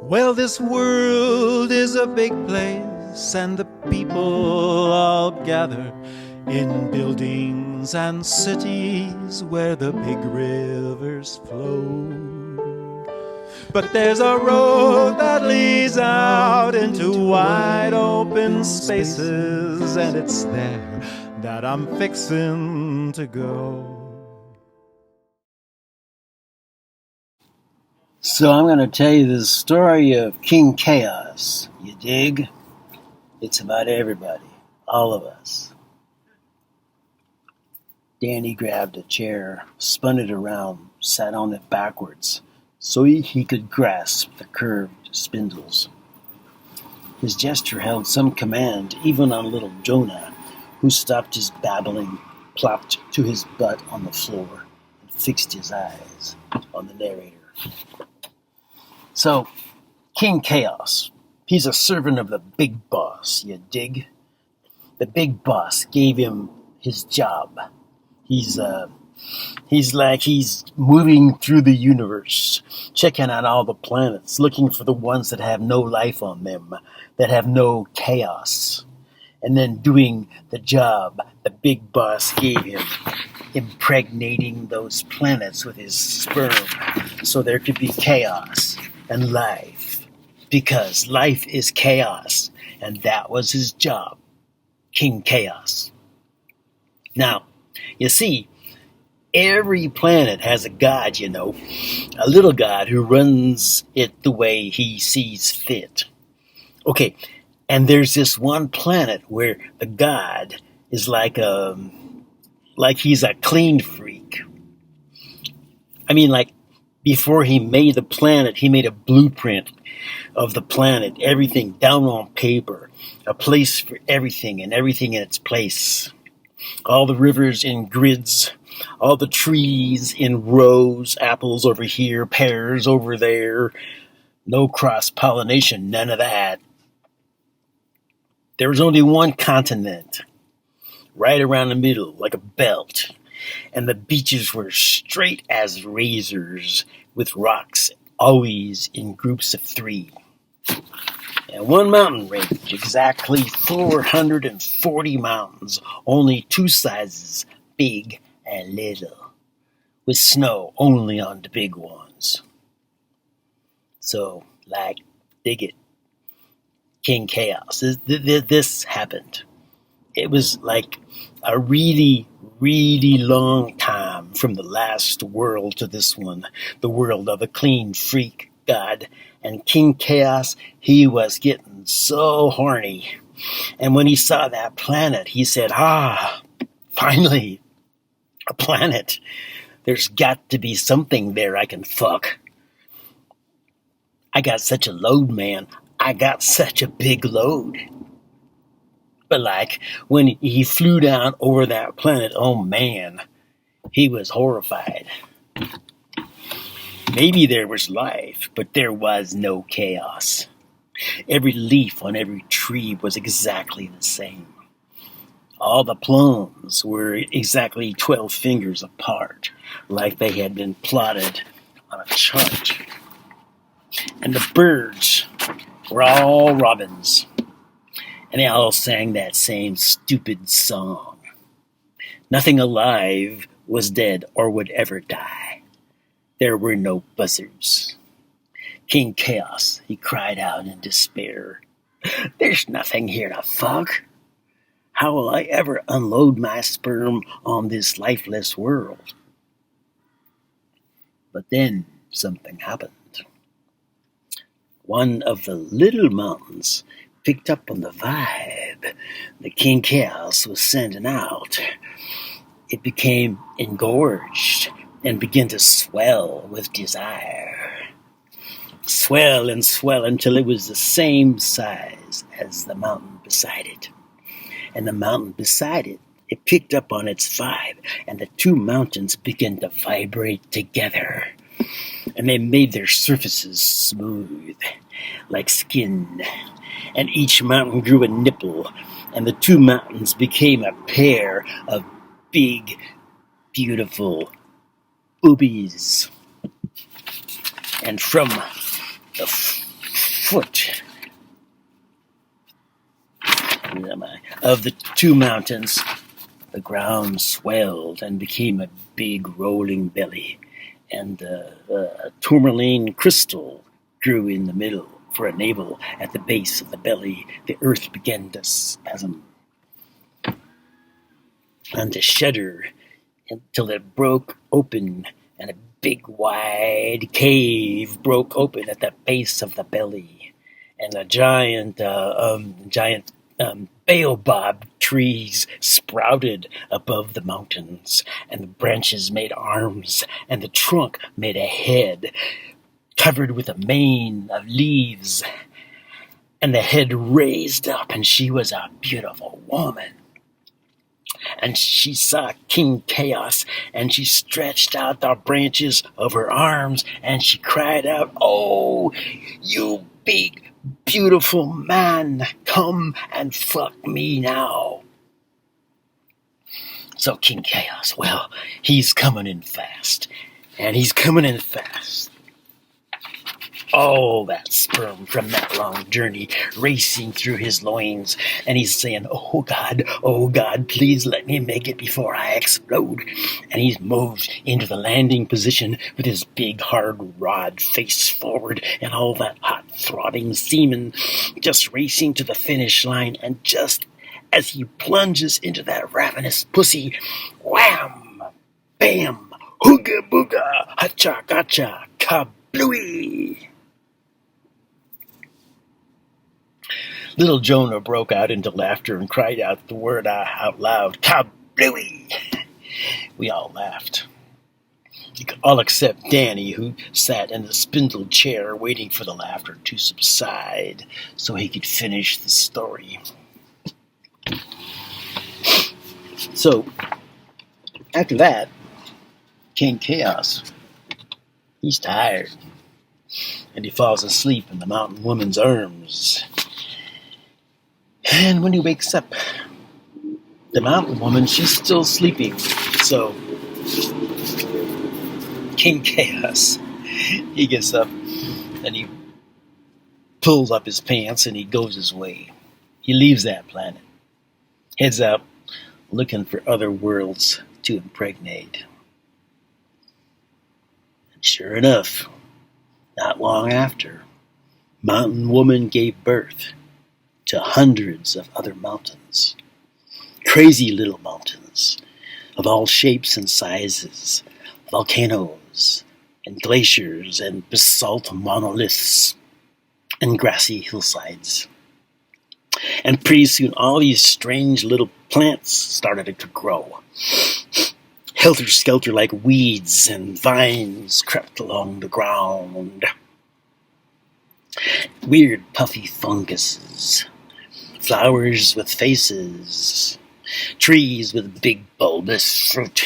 Well, this world is a big place, and the people all gather in buildings and cities where the big rivers flow. But there's a road that leads out into wide open spaces, and it's there that I'm fixin' to go. So I'm going to tell you the story of King Chaos. You dig? It's about everybody, all of us. Danny grabbed a chair, spun it around, sat on it backwards, so he could grasp the curved spindles. His gesture held some command, even on little Jonah, who stopped his babbling, plopped to his butt on the floor, and fixed his eyes on the narrator. So, King Chaos, he's a servant of the big boss, you dig? The big boss gave him his job. He's moving through the universe, checking out all the planets, looking for the ones that have no life on them, that have no chaos, and then doing the job the big boss gave him, impregnating those planets with his sperm so there could be chaos and life, because life is chaos, and that was his job, King Chaos. Now, you see, every planet has a god, you know, a little god who runs it the way he sees fit. Okay, and there's this one planet where the god is like he's a clean freak. I mean, like, before he made the planet, he made a blueprint of the planet, everything down on paper, a place for everything and everything in its place. All the rivers in grids, all the trees in rows, apples over here, pears over there, no cross-pollination, none of that. There was only one continent, right around the middle, like a belt. And the beaches were straight as razors, with rocks always in groups of 3. And one mountain range, exactly 440 mountains, only 2 sizes, big and little, with snow only on the big ones. So, like, dig it. King Chaos. This happened. It was like a really, really long time from the last world to this one, the world of a clean freak god. And King Chaos, he was getting so horny. And when he saw that planet, he said, finally, a planet. There's got to be something there I can fuck. I got such a load, man. I got such a big load. But like, when he flew down over that planet, oh man, he was horrified. Maybe there was life, but there was no chaos. Every leaf on every tree was exactly the same. All the plums were exactly 12 fingers apart, like they had been plotted on a chart. And the birds were all robins. And they all sang that same stupid song. Nothing alive was dead or would ever die. There were no buzzards. King Chaos, he cried out in despair. There's nothing here to fuck. How will I ever unload my sperm on this lifeless world? But then something happened. One of the little mountains picked up on the vibe the King Chaos was sending out. It became engorged and began to swell with desire. Swell and swell until it was the same size as the mountain beside it. And the mountain beside it, it picked up on its vibe, and the 2 mountains began to vibrate together. And they made their surfaces smooth, like skin. And each mountain grew a nipple, and the 2 mountains became a pair of big, beautiful boobies. And from the foot of the two mountains, the ground swelled and became a big rolling belly, and a tourmaline crystal grew in the middle for a navel. At the base of the belly, the earth began to spasm and to shudder until it broke open, and a big wide cave broke open at the base of the belly, and a giant baobab trees sprouted above the mountains, and the branches made arms, and the trunk made a head covered with a mane of leaves, and the head raised up, and she was a beautiful woman. And she saw King Chaos, and she stretched out the branches of her arms, and she cried out, "Oh, you big, beautiful man, come and fuck me now." So King Chaos, well, he's coming in fast, and he's coming in fast. All that sperm from that long journey racing through his loins, and he's saying, oh God, please let me make it before I explode." And he's moved into the landing position with his big hard rod face forward, and all that hot throbbing semen just racing to the finish line. And just as he plunges into that ravenous pussy, wham, bam, hooga booga, hacha gacha, kablooey. Little Jonah broke out into laughter and cried out the word out loud, "Kablooey!" We all laughed. All except Danny, who sat in the spindle chair waiting for the laughter to subside so he could finish the story. So, after that, King Chaos, he's tired, and he falls asleep in the mountain woman's arms. And when he wakes up, the mountain woman, she's still sleeping. So King Chaos, he gets up and he pulls up his pants and he goes his way. He leaves that planet, heads out looking for other worlds to impregnate. And sure enough, not long after, Mountain Woman gave birth to hundreds of other mountains. Crazy little mountains of all shapes and sizes, volcanoes and glaciers and basalt monoliths and grassy hillsides. And pretty soon all these strange little plants started to grow. Helter-skelter like weeds and vines crept along the ground. Weird puffy funguses, flowers with faces, trees with big bulbous fruit,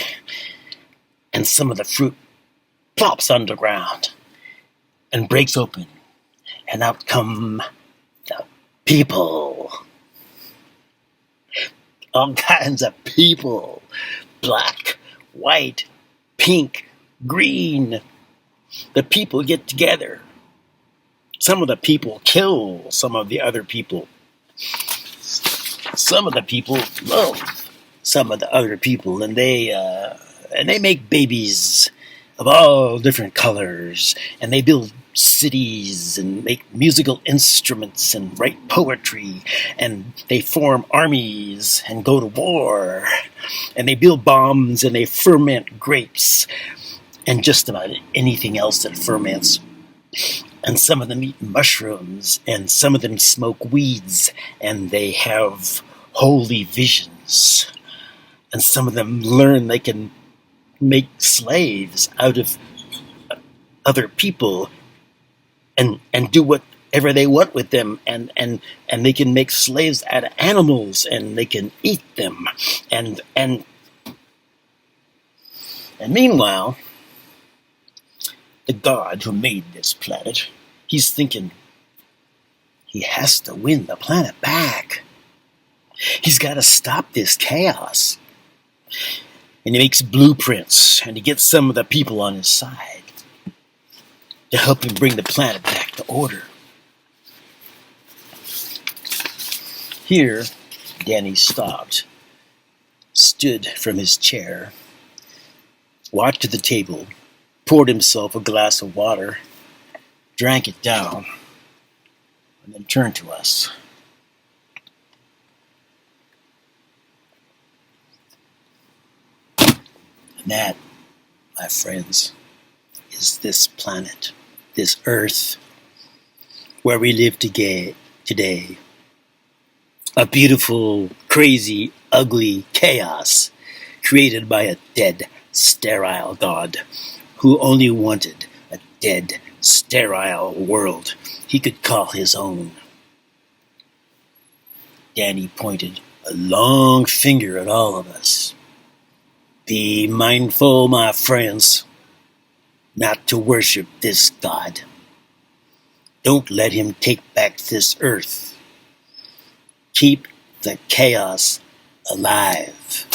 and some of the fruit plops underground and breaks open, and out come the people. All kinds of people, black, white, pink, green. The people get together. Some of the people kill some of the other people. Some of the people love some of the other people, and they make babies of all different colors, and they build cities and make musical instruments and write poetry, and they form armies and go to war, and they build bombs and they ferment grapes and just about anything else that ferments. And some of them eat mushrooms, and some of them smoke weeds, and they have holy visions. And some of them learn they can make slaves out of other people and do whatever they want with them. And they can make slaves out of animals, and they can eat them. And meanwhile, the god who made this planet, he's thinking he has to win the planet back. He's got to stop this chaos. And he makes blueprints, and he gets some of the people on his side to help him bring the planet back to order. Here, Danny stopped, stood from his chair, walked to the table, poured himself a glass of water, drank it down, and then turned to us. And that, my friends, is this planet, this Earth, where we live today. A beautiful, crazy, ugly chaos created by a dead, sterile God who only wanted a dead, sterile world he could call his own. Danny pointed a long finger at all of us. Be mindful, my friends, not to worship this God. Don't let him take back this earth. Keep the chaos alive.